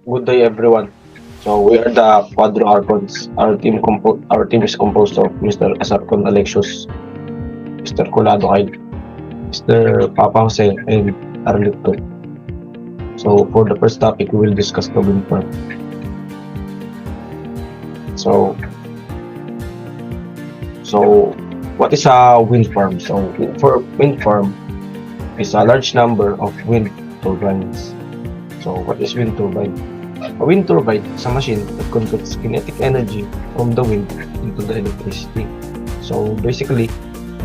Good day, everyone. So we are the Quadro Archons. Our team is composed of Mr. Archon Alexius, Mr. Colado Kyle, Mr. Papa Jose, and Arlito. So for the first topic, we will discuss the wind farm. So what is a wind farm? So for wind farm is a large number of wind turbines. So what is wind turbine? A wind turbine is a machine that converts kinetic energy from the wind into the electricity. So basically,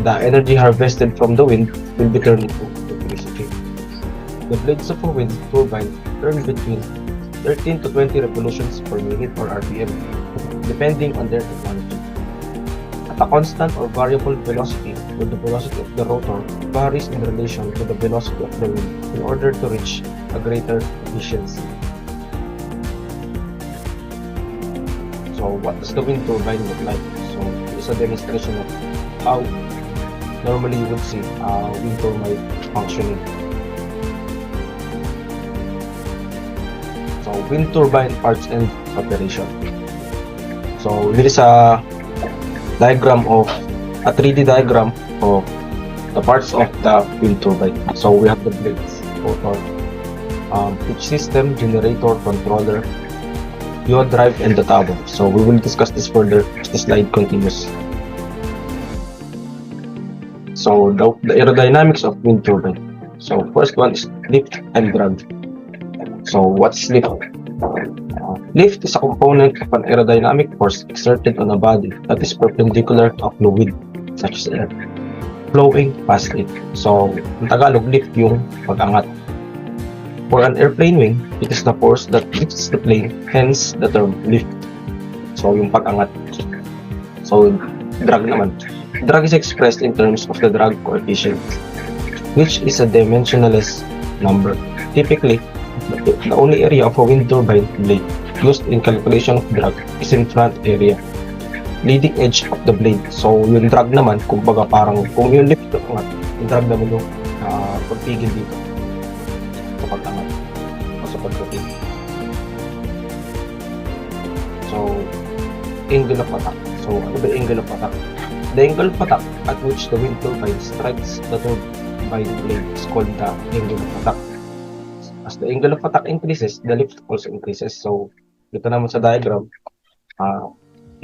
the energy harvested from the wind will be turned into electricity. The blades of a wind turbine turn between 13 to 20 revolutions per minute or RPM, depending on their technology. At a constant or variable velocity, where the velocity of the rotor varies in relation to the velocity of the wind in order to reach a greater efficiency. So what does the wind turbine look like? So it's a demonstration of how normally you would see a wind turbine functioning. So wind turbine parts and operation. So here is a diagram of a 3D diagram of the parts of the wind turbine. So we have the blades, rotor, pitch system, generator, controller, fuel drive, and the tower. So we will discuss this further as the slide continues. So the aerodynamics of wind turbine. So first one is lift and drag. So what's lift? Lift is a component of an aerodynamic force exerted on a body that is perpendicular to a fluid, such as air, flowing past it. So, in Tagalog, lift yung pag-angat. For an airplane wing, it is the force that lifts the plane, hence the term lift. So, yung pag-angat. So, drag naman. Drag is expressed in terms of the drag coefficient, which is a dimensionless number. Typically, the only area of a wind turbine blade used in calculation of drag is in front area, leading edge of the blade. So, yung drag naman, kumbaga parang kung yung lift yung angat, yung drag naman yung pagpigil dito sa pag-angat o sa pagpapigil. So, angle of attack. So, ano ba yung angle of attack? The angle of attack at which the wind turbine strikes the turbine blade is called the angle of attack. As the angle of attack increases, the lift also increases. So, dito naman sa diagram,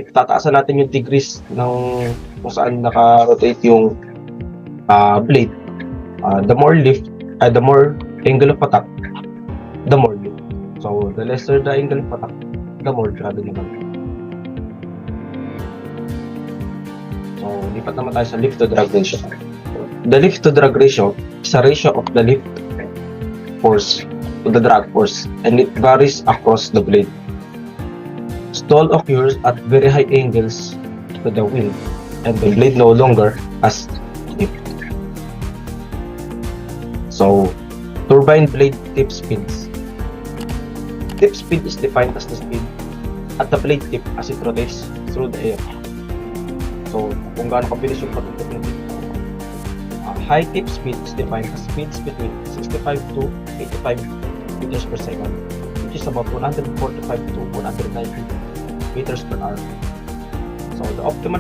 itataasan natin yung degrees ng kung saan naka-rotate yung blade. The more angle of attack, the more lift. So, the lesser the angle of attack, the more drag naman. So, lipat naman tayo sa lift to drag ratio. The lift to drag ratio is a ratio of the lift force to the drag force, and it varies across the blade. Stall occurs at very high angles to the wind, and the blade no longer has lift. So, turbine blade tip speeds. Tip speed is defined as the speed at the blade tip as it rotates through the air. So, kung gaano kabilis yung pag-tip ng tip. High tip speed is defined as speeds between 65 to 85 meters per second, which is about 145 to 190 meters per hour. So the optimal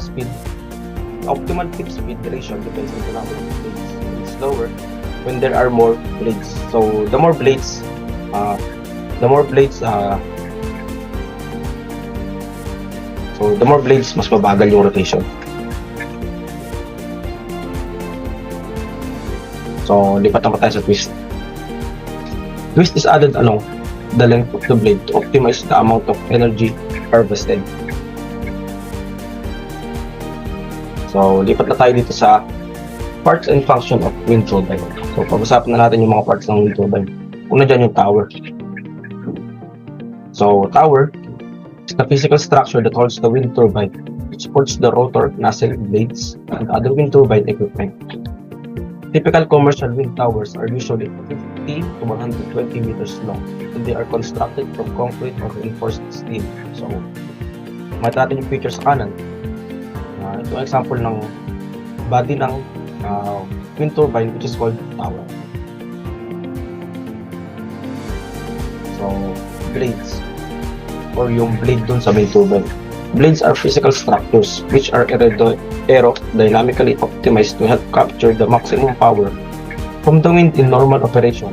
tip speed ratio depends on the number of blades. It's lower when there are more blades. So the more blades, mas mabagal yung rotation. So, lipat naman tayo sa twist. Twist is added along the length of the blade to optimize the amount of energy harvested. So, lipat na tayo dito sa parts and function of wind turbine. So, pag-usapan na natin yung mga parts ng wind turbine. Una dyan yung tower. So, tower is the physical structure that holds the wind turbine. It supports the rotor, nacelle blades, and other wind turbine equipment. Typical commercial wind towers are usually 50 to 120 meters long, and they are constructed from concrete or reinforced steel. So, makita natin yung picture sa kanan. Ito ang example ng body ng wind turbine, which is called tower. So, blades or yung blade dun sa main turbine. Blades are physical structures which are aerodynamically optimized to help capture the maximum power from the wind in normal operation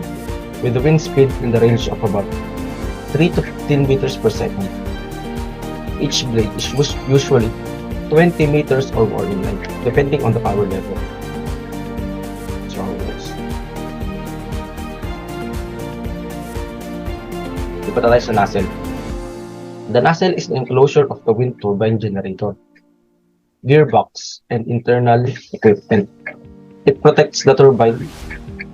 with the wind speed in the range of about 3 to 15 meters per second. Each blade is usually 20 meters or more in length, depending on the power level. So, iba tayo sa nozzle. The nozzle is the enclosure of the wind turbine generator, gearbox, and internal equipment. It protects the turbine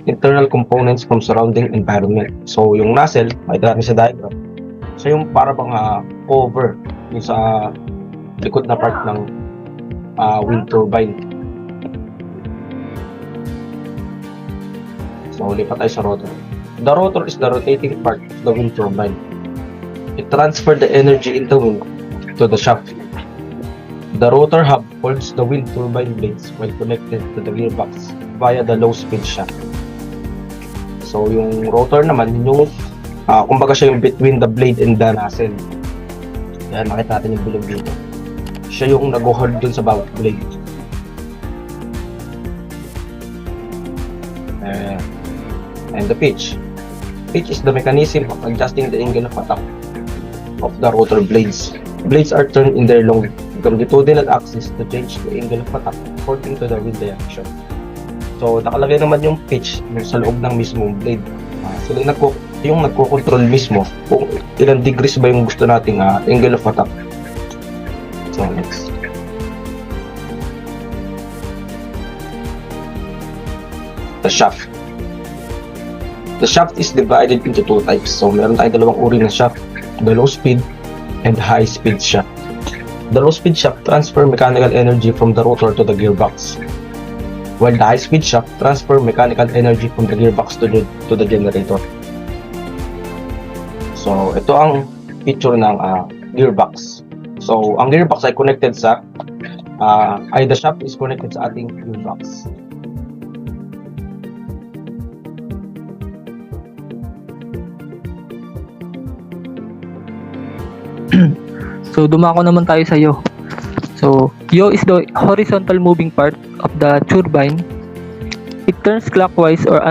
internal components from surrounding environment. So, yung nozzle, makita natin sa diagram, siya yung para bang cover yung sa likod na part ng wind turbine. So, lipat tayo sa rotor. The rotor is the rotating part of the wind turbine. It transfers the energy in the wind to the shaft. The rotor hub holds the wind turbine blades while connected to the gearbox via the low-speed shaft. So, yung rotor naman, yung kumbaga siya yung between the blade and the nozzle. Yan, makita natin yung bilog dito. Siya yung nag-hold dun sa bawat blade. And the pitch. Pitch is the mechanism of adjusting the angle of attack of the rotor blades. Blades are turned in their longitudinal axis to change the angle of attack according to the wind direction. So, nakalagay naman yung pitch sa loob ng mismong blade. Sila yung nagko-control mismo kung ilang degrees ba yung gusto nating angle of attack. So, next. The shaft. The shaft is divided into two types. So, meron tayong dalawang uri ng shaft. The low speed and high speed shaft. The low speed shaft transfer mechanical energy from the rotor to the gearbox, while the high speed shaft transfer mechanical energy from the gearbox to the generator. So, ito ang picture ng gearbox. So, ang gearbox ay connected sa the shaft is connected sa ating gearbox. So, dumako naman tayo sa yaw. So, yaw is the horizontal moving part of the turbine. It turns clockwise or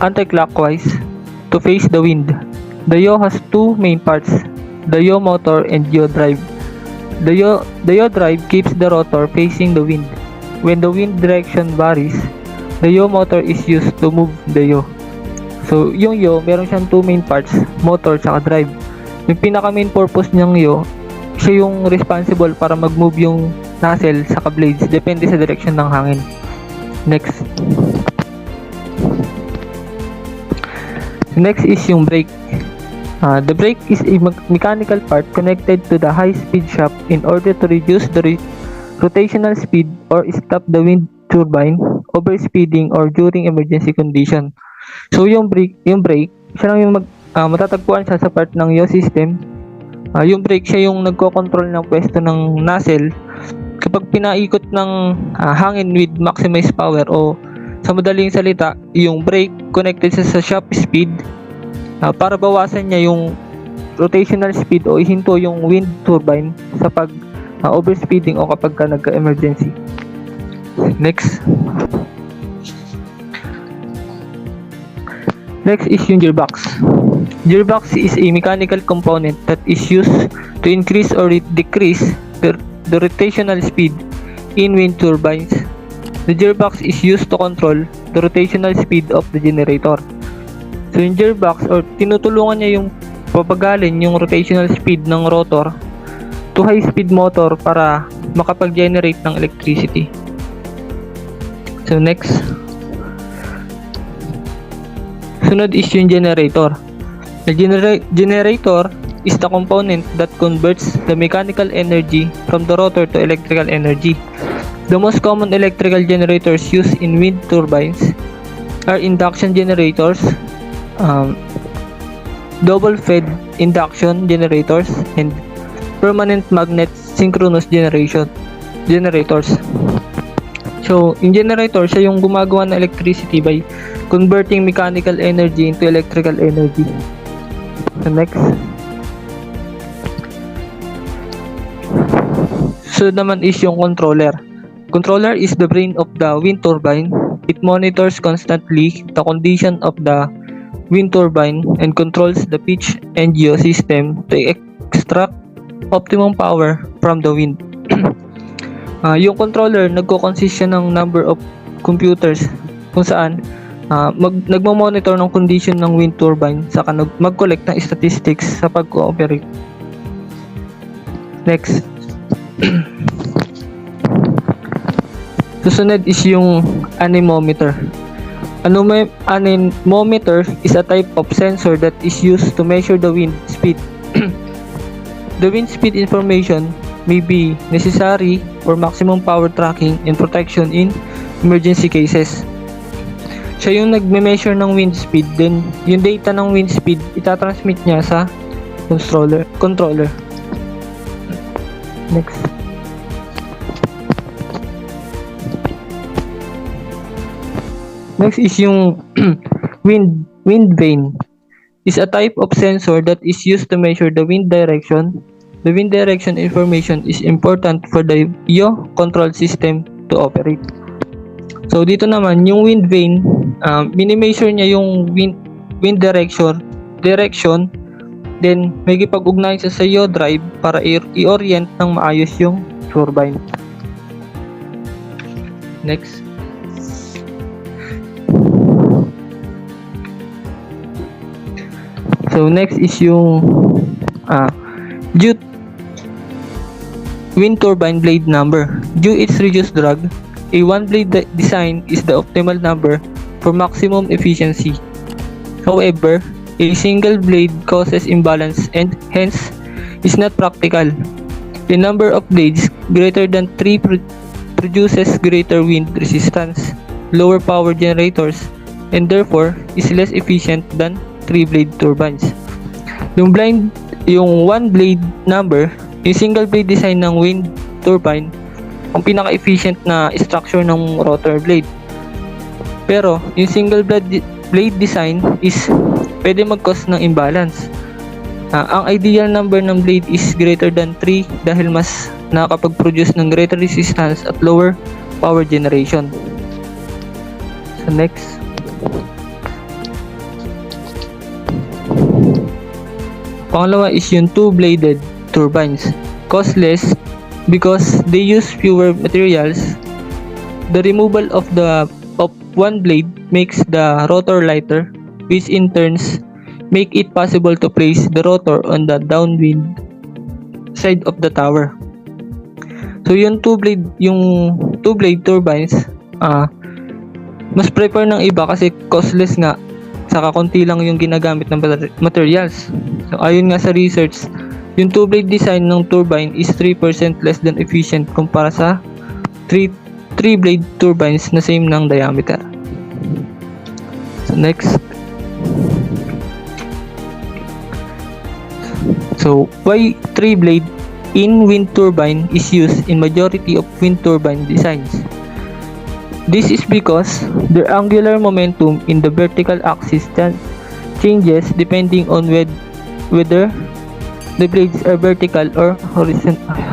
anti-clockwise to face the wind. The yaw has two main parts, the yaw motor and yaw drive. The yaw drive keeps the rotor facing the wind. When the wind direction varies, the yaw motor is used to move the yaw. So, yung yaw, meron siyang two main parts, motor at drive. Yung pinaka main purpose niyang yaw, siya yung responsible para mag-move yung nozzle sa blades depende sa direction ng hangin. Next. Next is yung brake. The brake is a mechanical part connected to the high-speed shaft in order to reduce the rotational speed or stop the wind turbine overspeeding or during emergency condition. So yung brake, siya lang yung matatagpuan siya sa part ng yaw system. Yung brake, siya yung nagko-control ng pwesto ng nozzle kapag pinaikot ng hangin with maximized power, o sa madaling salita, yung brake connected sa shaft speed para bawasan niya yung rotational speed o ihinto yung wind turbine sa pag overspeeding o kapag ka nagka-emergency. Next. Next is yung gearbox. Gearbox is a mechanical component that is used to increase or decrease the rotational speed in wind turbines. The gearbox is used to control the rotational speed of the generator. So yung gearbox, or tinutulungan niya yung papagalin yung rotational speed ng rotor to high speed motor para makapag-generate ng electricity. So next. Sunod is yung generator. The generator is the component that converts the mechanical energy from the rotor to electrical energy. The most common electrical generators used in wind turbines are induction generators, double-fed induction generators, and permanent magnet synchronous generators. So, yung generator, siya yung gumagawa ng electricity by converting mechanical energy into electrical energy. So next. So naman is yung controller. Controller is the brain of the wind turbine. It monitors constantly the condition of the wind turbine and controls the pitch and yaw system to extract optimum power from the wind. Yung controller, nagko-consist siya ng number of computers kung saan nagmo-monitor ng condition ng wind turbine saka mag-collect ng statistics sa pag-cooperate. Next. Susunod is yung anemometer. Anemometer is a type of sensor that is used to measure the wind speed. The wind speed information may be necessary for maximum power tracking and protection in emergency cases. Siya yung nagme-measure ng wind speed, then yung data ng wind speed itatransmit niya sa controller. Next. Next is yung wind vane. Is a type of sensor that is used to measure the wind direction. The wind direction information is important for the yaw control system to operate. So dito naman yung wind vane, mini-measure niya yung wind direction, then may ipag-ugnayan sa yaw drive para i-orient ng maayos yung turbine. Next. So next is yung wind turbine blade number. Due its reduced drag, a one blade design is the optimal number for maximum efficiency. However, a single blade causes imbalance and hence is not practical. The number of blades greater than 3 produces greater wind resistance, lower power generators, and therefore is less efficient than 3-blade turbines. Yung one blade number, yung single blade design ng wind turbine, ang pinaka-efficient na structure ng rotor blade. Pero yung single blade design is pwede mag-cause ng imbalance. Ang ideal number ng blade is greater than 3 dahil mas nakakapag-produce ng greater resistance at lower power generation. So next. Pangalawa is yung two-bladed turbines. Cost less because they use fewer materials. The removal of one blade makes the rotor lighter, which in turns make it possible to place the rotor on the downwind side of the tower. So yung two-blade turbines, mas prefer ng iba kasi costless nga, saka konti lang yung ginagamit ng materials. So ayon nga sa research, yung two-blade design ng turbine is 3% less than efficient kumpara sa three-blade turbines na same ng diameter. So next. So why three-blade in wind turbine is used in majority of wind turbine designs? This is because the angular momentum in the vertical axis changes depending on whether the blades are vertical or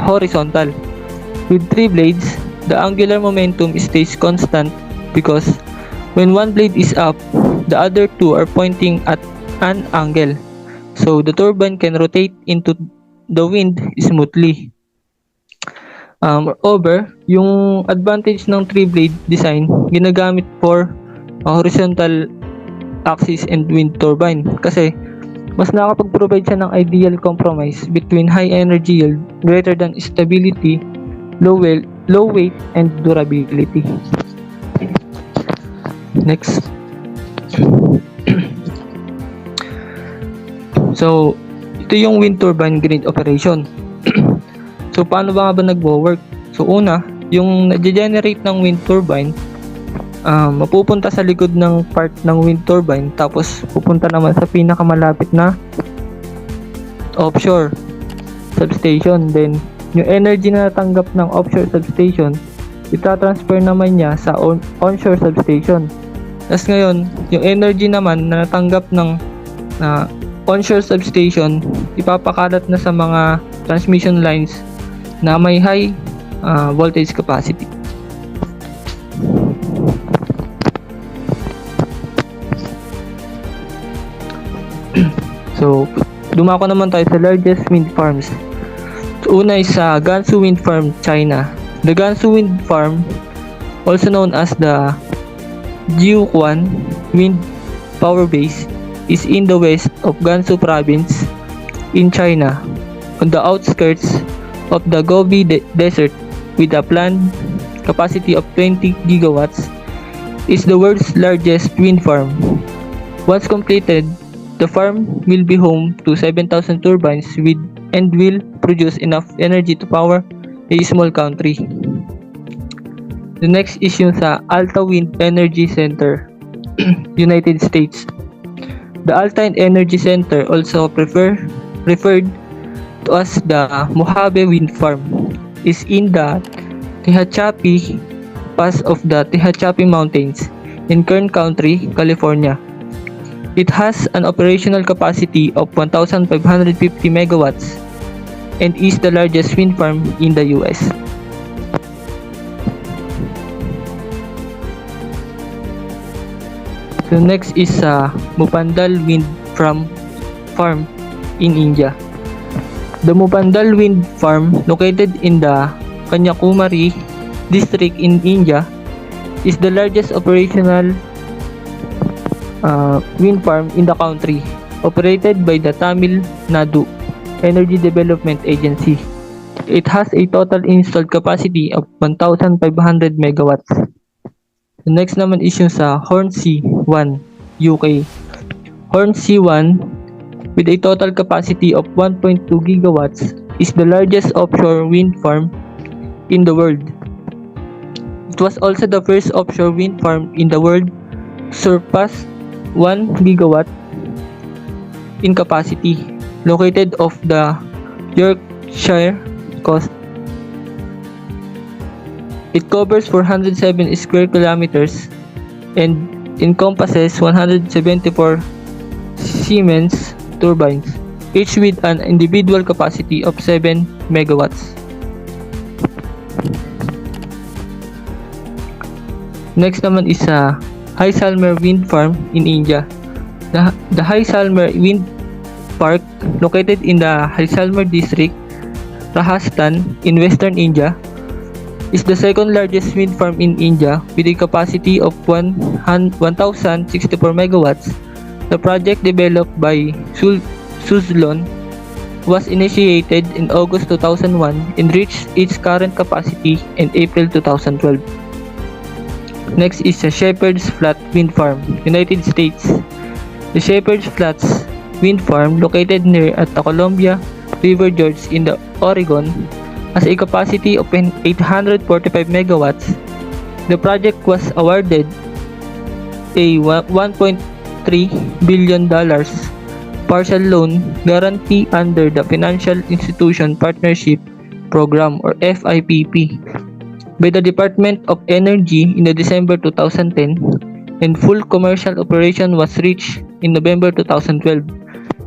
horizontal. With three blades, the angular momentum stays constant because when one blade is up, the other two are pointing at an angle. So the turbine can rotate into the wind smoothly. Moreover, yung advantage ng three-blade design ginagamit for horizontal axis and wind turbine kasi mas nakakapag-provide siya ng ideal compromise between high energy yield, greater than stability, low weight, and durability. Next. So, ito yung wind turbine grid operation. So, paano ba nga ba nagwo-work? So, una, yung nag-generate ng wind turbine, mapupunta sa likod ng part ng wind turbine, tapos pupunta naman sa pinakamalapit na offshore substation. Then, yung energy na natanggap ng offshore substation, itatransfer naman niya sa onshore substation. Tapos ngayon, yung energy naman na natanggap ng onshore substation, ipapakalat na sa mga transmission lines na may high voltage capacity. So, dumako naman tayo sa largest wind farms. So, una is sa Gansu Wind Farm, China. The Gansu Wind Farm, also known as the Jiuquan Wind Power Base, is in the west of Gansu Province in China, on the outskirts of the Gobi Desert, with a planned capacity of 20 gigawatts. Is the world's largest wind farm. Once completed, the farm will be home to 7,000 turbines and will produce enough energy to power a small country. The next is yung sa Alta Wind Energy Center, United States. The Alta Energy Center, also referred to as the Mojave Wind Farm, is in the Tehachapi Pass of the Tehachapi Mountains in Kern County, California. It has an operational capacity of 1,550 megawatts and is the largest wind farm in the US. So next is Mupandal Wind Farm in India. The Mupandal Wind Farm, located in the Kanyakumari district in India, is the largest operational wind farm in the country, operated by the Tamil Nadu Energy Development Agency. It has a total installed capacity of 1,500 megawatts. The next naman is yung sa Hornsea 1, UK. Hornsea 1, with a total capacity of 1.2 gigawatts, is the largest offshore wind farm in the world. It was also the first offshore wind farm in the world to surpass 1 gigawatt in capacity, located off the Yorkshire coast. It covers 407 square kilometers and encompasses 174 Siemens turbines, each with an individual capacity of 7 megawatts. Next naman is Jaisalmer Wind Farm in India. The Jaisalmer Wind Park, located in the Jaisalmer district, Rajasthan, in western India, is the second largest wind farm in India with a capacity of 1,064 megawatts. The project, developed by Suzlon, was initiated in August 2001 and reached its current capacity in April 2012. Next is the Shepherd's Flat Wind Farm, United States. The Shepherd's Flats Wind Farm, located near at the Columbia River Gorge in the Oregon, has a capacity of 845 megawatts. The project was awarded a $1.3 billion partial loan guarantee under the Financial Institution Partnership Program, or FIPP, by the Department of Energy in December 2010, and full commercial operation was reached in November 2012.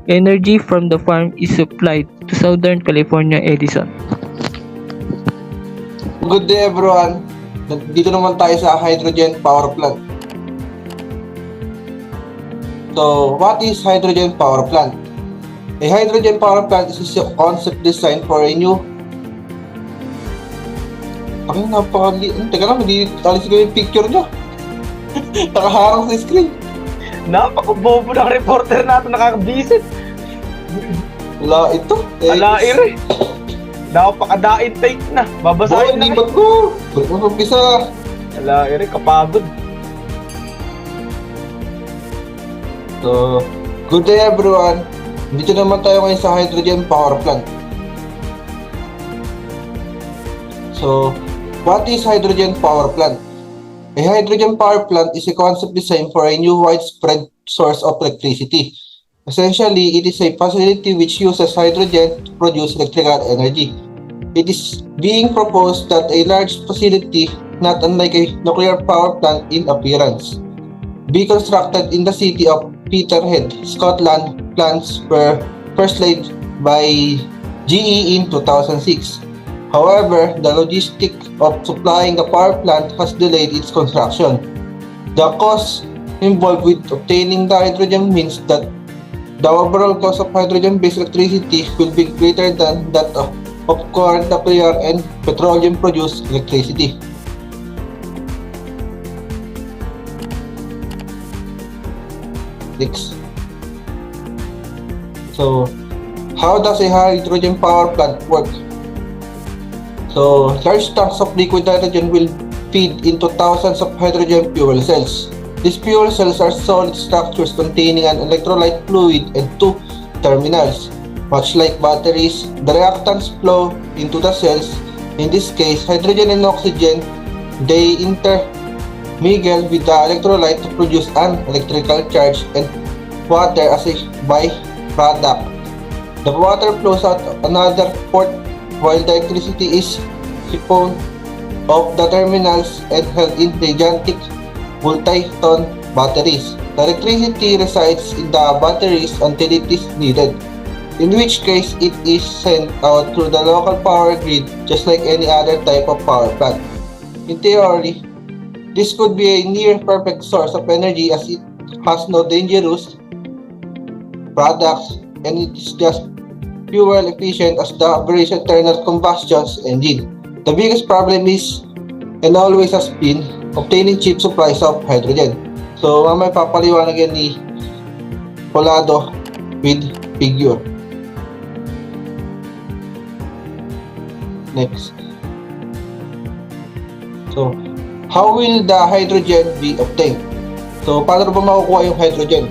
Energy from the farm is supplied to Southern California Edison. Good day everyone. Dito naman tayo sa hydrogen power plant. So, what is hydrogen power plant? A hydrogen power plant is a concept designed for a new... Teka lang, hindi alis ko yung picture nyo. Nakaharang sa screen. Napakabobo ng reporter natin, nakakabisit. Wala ito. Alair eh. Napakadain take na. Babasahin na. Libat ko. Ba't mo umpisa? Alair eh, kapagod. So, good day everyone. Dito naman tayo ngayon sa hydrogen power plant. So, what is hydrogen power plant? A hydrogen power plant is a concept designed for a new widespread source of electricity. Essentially, it is a facility which uses hydrogen to produce electrical energy. It is being proposed that a large facility, not unlike a nuclear power plant in appearance, be constructed in the city of Peterhead, Scotland. Plans were first laid by GE in 2006. However, the logistic of supplying the power plant has delayed its construction. The cost involved with obtaining the hydrogen means that the overall cost of hydrogen-based electricity will be greater than that of current nuclear and petroleum-produced electricity. Next. So, how does a hydrogen power plant work? So, large tanks of liquid hydrogen will feed into thousands of hydrogen fuel cells. These fuel cells are solid structures containing an electrolyte fluid and two terminals. Much like batteries, the reactants flow into the cells. In this case, hydrogen and oxygen, they intermingle with the electrolyte to produce an electrical charge and water as a byproduct. The water flows out another port while the electricity is siphoned off the terminals and held in gigantic multi-ton batteries. The electricity resides in the batteries until it is needed, in which case it is sent out through the local power grid just like any other type of power plant. In theory, this could be a near-perfect source of energy as it has no dangerous products and it is just fuel efficient as the very internal combustion engine. The biggest problem is, and always has been, obtaining cheap supplies of hydrogen. So, mamaya papaliwanag yan ni Polado with figure. Next. So, how will the hydrogen be obtained? So, paano ba makukuha yung hydrogen?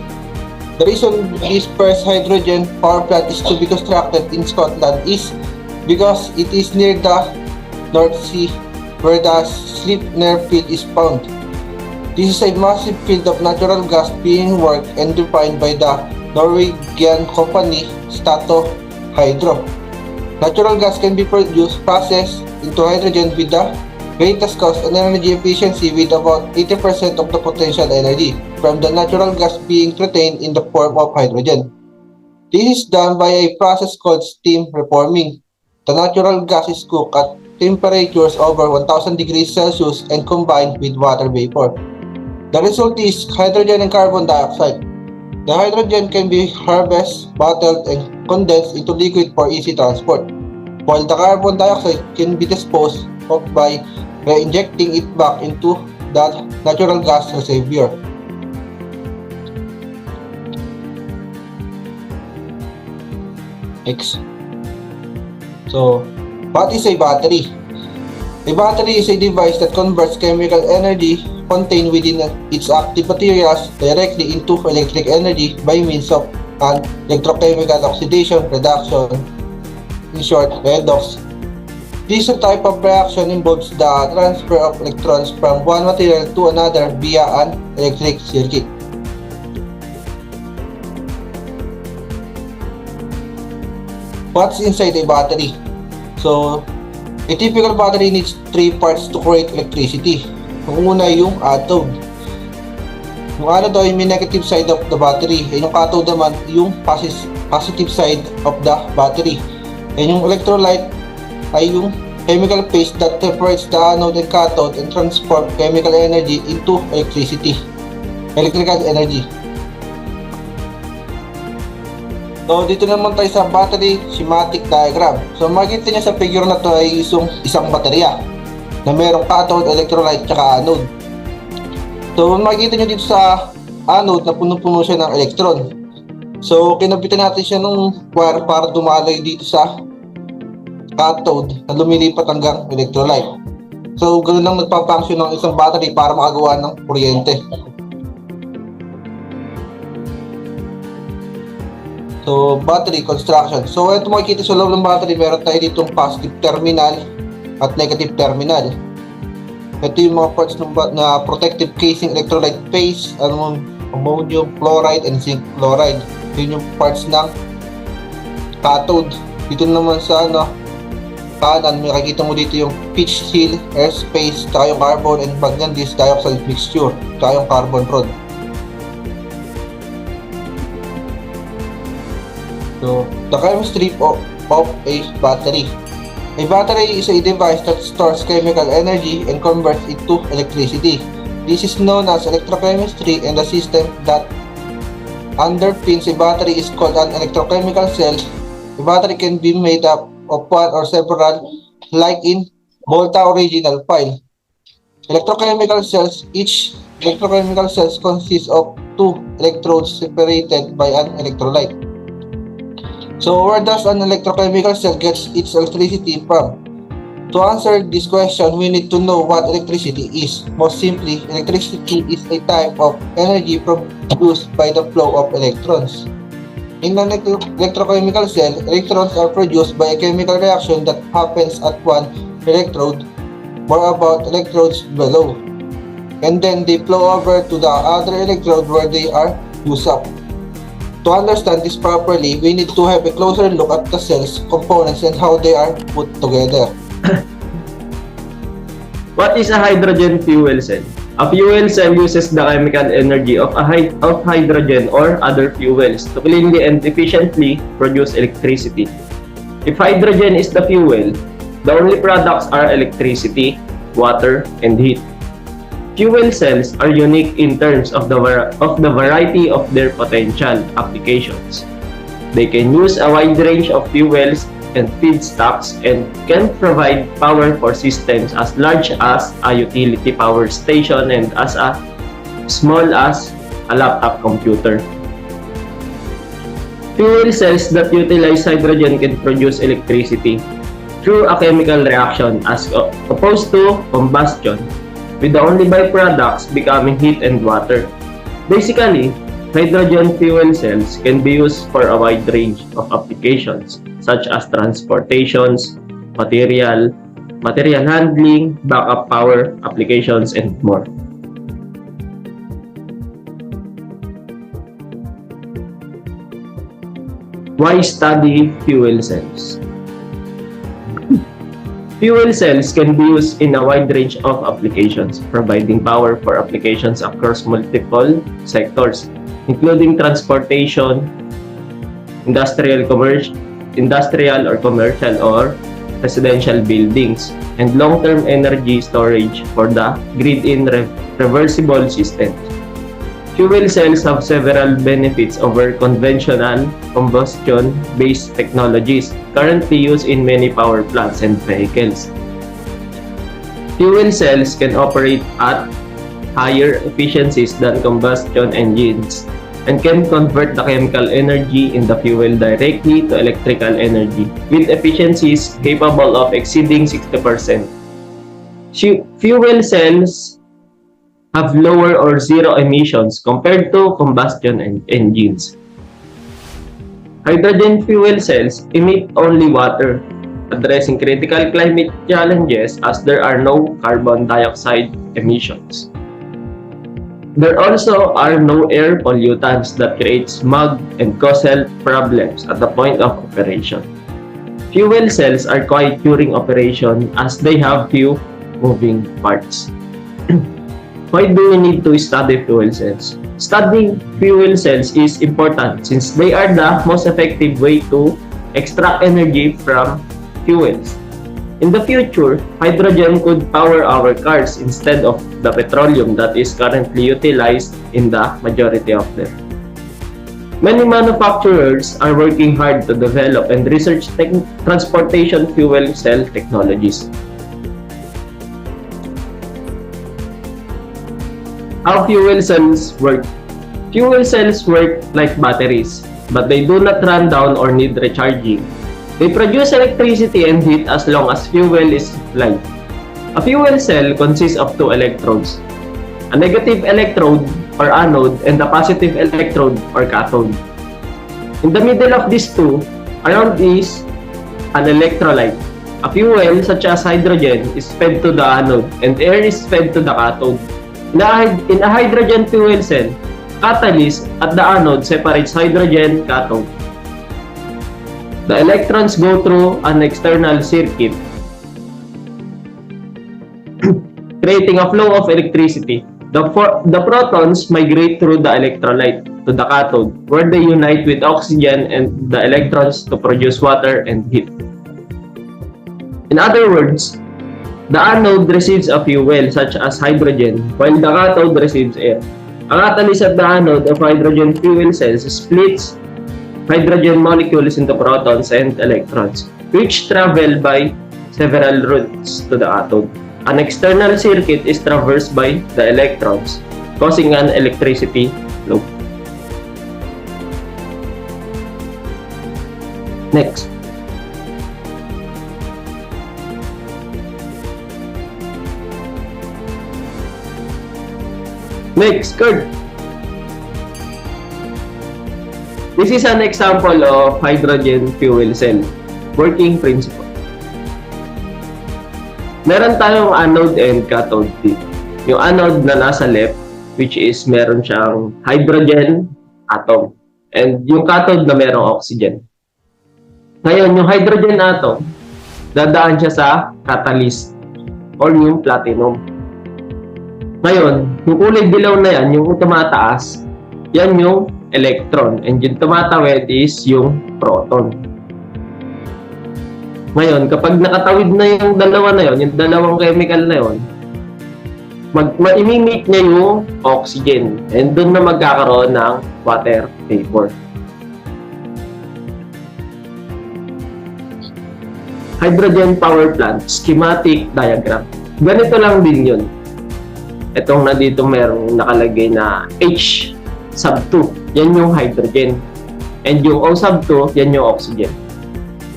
The reason this first hydrogen power plant is to be constructed in Scotland is because it is near the North Sea where the Sleipner field is found. This is a massive field of natural gas being worked and refined by the Norwegian company Statoil Hydro. Natural gas can be processed into hydrogen with the greatest cost and energy efficiency with about 80% of the potential energy from the natural gas being retained in the form of hydrogen. This is done by a process called steam reforming. The natural gas is cooked at temperatures over 1000 degrees Celsius and combined with water vapor. The result is hydrogen and carbon dioxide. The hydrogen can be harvested, bottled, and condensed into liquid for easy transport, while the carbon dioxide can be disposed of by re-injecting it back into the natural gas reservoir. Next. So, what is a battery? A battery is a device that converts chemical energy contained within its active materials directly into electric energy by means of an electrochemical oxidation reduction, in short, redox. This type of reaction involves the transfer of electrons from one material to another via an electric circuit. What's inside a battery? So, a typical battery needs three parts to create electricity. Yung una yung anode. Yung anode ay may negative side of the battery. And yung cathode naman yung positive side of the battery. And yung electrolyte ay yung chemical phase that separates the anode and cathode and transform chemical energy into electrical energy. So, dito naman tayo sa battery schematic diagram. So, makikita nyo sa figure na to ay isang baterya na mayroong cathode, electrolyte, tsaka anode. So, makikita nyo dito sa anode na puno-puno siya ng electron. So, kinabitan natin siya ng wire para dumaloy dito sa cathode na lumilipat hanggang electrolyte. So, ganoon lang nagpa-function ng isang battery para makagawa ng kuryente. So, battery construction. So, ito makikita sa loob ng battery, meron tayo ditong positive terminal at negative terminal. Ito yung mga parts na protective casing, electrolyte phase, ammonium chloride, and zinc chloride. Yun yung parts ng cathode. Dito naman sa kanan, makikita mo dito yung pitch seal, airspace, tsaka yung carbon and manganese dioxide mixture, tsaka yung carbon rod. So, the chemistry of a battery. A battery is a device that stores chemical energy and converts it to electricity. This is known as electrochemistry, and the system that underpins a battery is called an electrochemical cell. A battery can be made up of one or several, like in Volta original file. Electrochemical cells. Each electrochemical cells consists of two electrodes separated by an electrolyte. So where does an electrochemical cell gets its electricity from? To answer this question, we need to know what electricity is. Most simply, electricity is a type of energy produced by the flow of electrons. In an electrochemical cell, electrons are produced by a chemical reaction that happens at one electrode, more about electrodes below, and then they flow over to the other electrode where they are used up. To understand this properly, we need to have a closer look at the cell's components and how they are put together. What is a hydrogen fuel cell? A fuel cell uses the chemical energy of hydrogen or other fuels to cleanly and efficiently produce electricity. If hydrogen is the fuel, the only products are electricity, water, and heat. Fuel cells are unique in terms of the variety of their potential applications. They can use a wide range of fuels and feedstocks and can provide power for systems as large as a utility power station and as small as a laptop computer. Fuel cells that utilize hydrogen can produce electricity through a chemical reaction as opposed to combustion, with the only byproducts becoming heat and water. Basically, hydrogen fuel cells can be used for a wide range of applications such as transportations, material handling, backup power applications, and more. Why study fuel cells? Fuel cells can be used in a wide range of applications, providing power for applications across multiple sectors, including transportation, industrial or commercial or residential buildings, and long-term energy storage for the grid-in reversible systems. Fuel cells have several benefits over conventional combustion-based technologies currently used in many power plants and vehicles. Fuel cells can operate at higher efficiencies than combustion engines and can convert the chemical energy in the fuel directly to electrical energy with efficiencies capable of exceeding 60%. Fuel cells have lower or zero emissions compared to combustion engines. Hydrogen fuel cells emit only water, addressing critical climate challenges as there are no carbon dioxide emissions. There also are no air pollutants that create smog and cause health problems at the point of operation. Fuel cells are quiet during operation as they have few moving parts. Why do we need to study fuel cells? Studying fuel cells is important since they are the most effective way to extract energy from fuels. In the future, hydrogen could power our cars instead of the petroleum that is currently utilized in the majority of them. Many manufacturers are working hard to develop and research transportation fuel cell technologies. How fuel cells work? Fuel cells work like batteries, but they do not run down or need recharging. They produce electricity and heat as long as fuel is supplied. A fuel cell consists of two electrodes, a negative electrode or anode and a positive electrode or cathode. In the middle of these two, around is an electrolyte. A fuel such as hydrogen is fed to the anode and air is fed to the cathode. In a hydrogen fuel cell, catalyst at the anode separates hydrogen cathode. The electrons go through an external circuit, creating a flow of electricity. The protons migrate through the electrolyte, to the cathode, where they unite with oxygen and the electrons to produce water and heat. In other words, the anode receives a fuel such as hydrogen, while the cathode receives air. Ang catalyst at the anode of hydrogen fuel cells splits hydrogen molecules into protons and electrons, which travel by several routes to the cathode. An external circuit is traversed by the electrons, causing an electricity flow. Next. Next, Kurt. This is an example of hydrogen fuel cell working principle. Meron tayong anode and cathode dito. Yung anode na nasa left, which is meron siyang hydrogen atom. And yung cathode na merong oxygen. Ngayon, yung hydrogen atom, dadaan siya sa catalyst or yung platinum. Ngayon, yung kulay dilaw na yan, yung tumataas, yan yung electron. And yung tumatawid is yung proton. Ngayon, kapag nakatawid na yung dalawa na yon, yung dalawang chemical na yon, ma-imimit niya yung oxygen. And doon na magkakaroon ng water vapor. Hydrogen power plant schematic diagram. Ganito lang din yun. Itong nandito merong nakalagay na H sub 2. Yan yung hydrogen. And yung O sub 2, yan yung oxygen.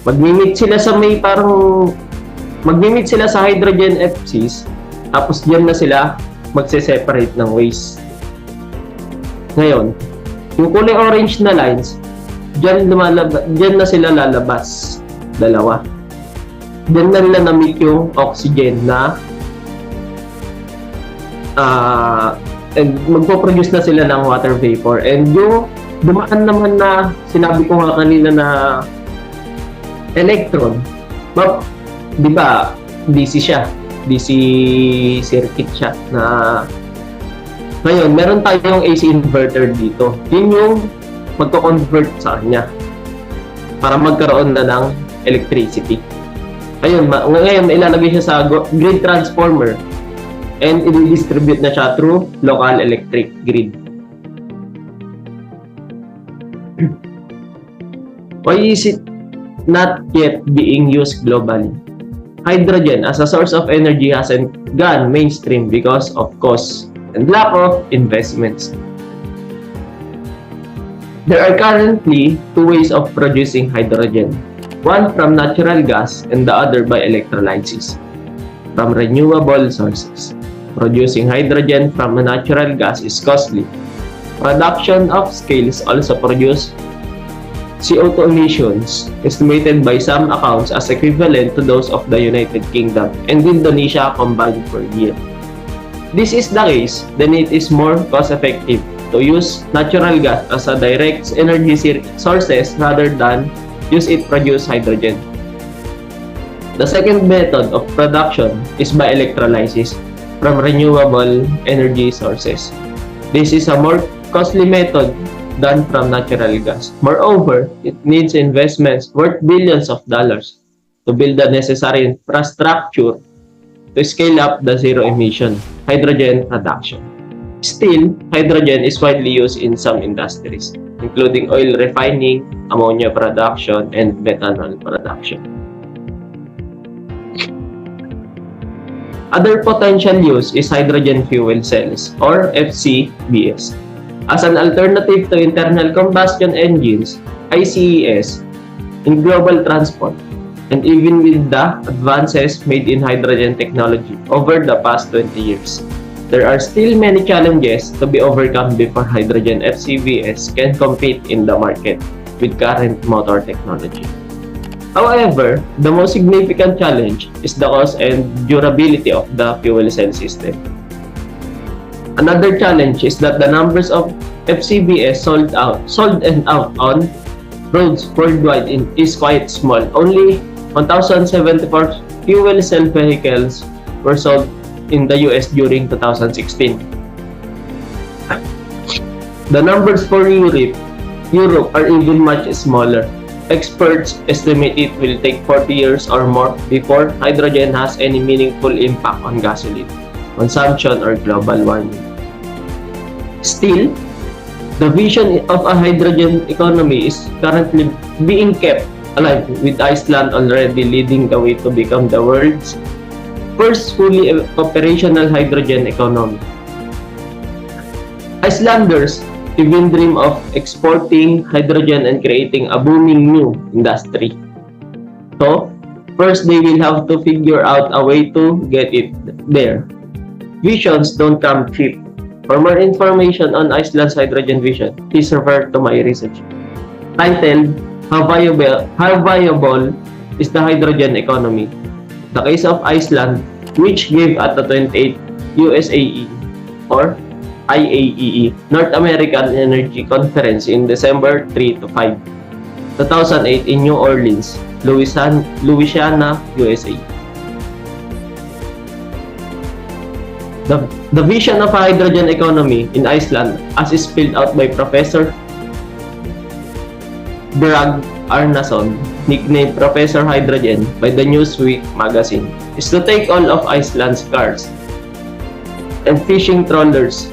Magmimit sila sa may parang magmimit sila sa hydrogen FCs, tapos diyan na sila magse-separate ng waste. Ngayon, yung kulay orange na lines, diyan na sila lalabas. Dalawa. Diyan na nila na-meet yung oxygen na and magpo-produce na sila ng water vapor. And yung dumaan naman na sinabi ko nga kanina na electron, di ba, DC siya. DC circuit siya na ngayon, meron tayong AC inverter dito. Yun yung magko-convert sa kanya para magkaroon na ng electricity. Ngayon, ilalagay siya sa grid transformer and i-distribute na siya through local electric grid. Why is it not yet being used globally? Hydrogen as a source of energy hasn't gone mainstream because of cost and lack of investments. There are currently two ways of producing hydrogen. One from natural gas and the other by electrolysis from renewable sources. Producing hydrogen from a natural gas is costly. Production of scales also produce CO2 emissions, estimated by some accounts as equivalent to those of the United Kingdom and Indonesia combined per year. This is the case, then it is more cost-effective to use natural gas as a direct energy sources rather than use it produce hydrogen. The second method of production is by electrolysis from renewable energy sources. This is a more costly method than from natural gas. Moreover, it needs investments worth billions of dollars to build the necessary infrastructure to scale up the zero-emission hydrogen production. Still, hydrogen is widely used in some industries, including oil refining, ammonia production, and methanol production. Other potential use is hydrogen fuel cells, or FCBS. As an alternative to internal combustion engines, ICES, in global transport, and even with the advances made in hydrogen technology over the past 20 years, there are still many challenges to be overcome before hydrogen FCBS can compete in the market with current motor technology. However, the most significant challenge is the cost and durability of the fuel cell system. Another challenge is that the numbers of FCBS sold and out on roads worldwide is quite small. Only 1,074 fuel cell vehicles were sold in the US during 2016. The numbers for Europe are even much smaller. Experts estimate it will take 40 years or more before hydrogen has any meaningful impact on gasoline consumption or global warming. Still, the vision of a hydrogen economy is currently being kept alive, with Iceland already leading the way to become the world's first fully operational hydrogen economy. Icelanders even dream of exporting hydrogen and creating a booming new industry. So, first they will have to figure out a way to get it there. Visions don't come cheap. For more information on Iceland's hydrogen vision, please refer to my research titled How Viable is the Hydrogen Economy? The case of Iceland, which gave at the 28th USAE or IAEE North American Energy Conference in December 3 to 5, 2008 in New Orleans, Louisiana, USA. The vision of a hydrogen economy in Iceland, as is spelled out by Professor Brag Arnason, nicknamed Professor Hydrogen by the Newsweek magazine, is to take all of Iceland's cars and fishing trawlers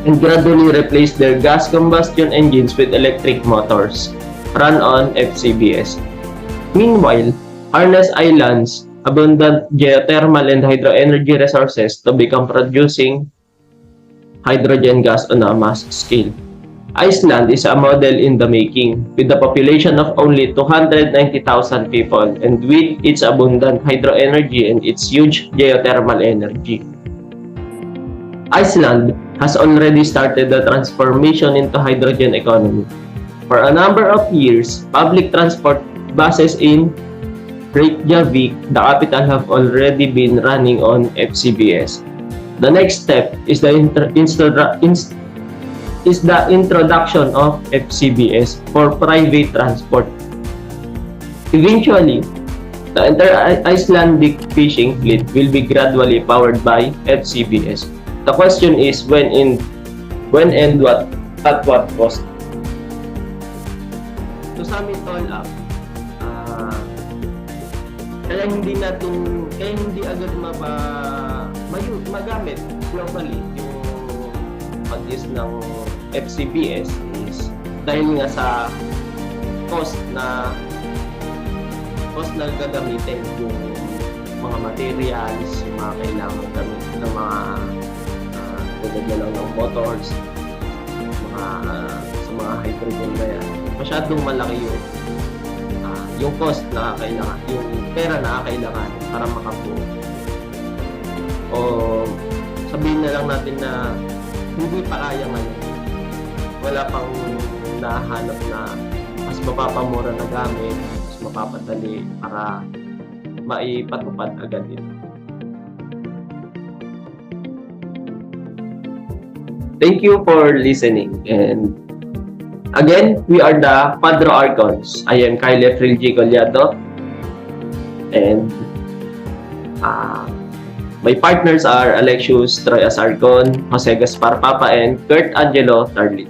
and gradually replace their gas combustion engines with electric motors run on FCBS. Meanwhile, harness Island's abundant geothermal and hydro energy resources to become producing hydrogen gas on a mass scale. Iceland is a model in the making, with a population of only 290,000 people and with its abundant hydro energy and its huge geothermal energy. Iceland has already started the transformation into hydrogen economy. For a number of years, public transport buses in Reykjavik, the capital, have already been running on FCBS. The next step is the introduction of FCBS for private transport. Eventually, the entire Icelandic fishing fleet will be gradually powered by FCBS. The question is when and at what cost? To sum it all up, kaya hindi agad magamit globally yung pag-use ng FCBS is dahil nga sa cost na gagamitin, yung mga materials, yung mga kailangan gamitin ng mga tulad na lang ng motors, sa mga hydrogen na yan. Masyadong malaki yung cost na kailangan, yung pera na kailangan para makabuo. O sabihin na lang natin na hindi pa kaya ngayon. Wala pang nahanap na mas mapapamura na gamit, mas mapapadali para maipatupad agad ito. Thank you for listening, and again, we are the Quadro Archons. I am Kyle Frilgi Collado, and my partners are Alexius Troy as Archon, Jose Gaspar Papa, and Kurt Angelo Tarlit.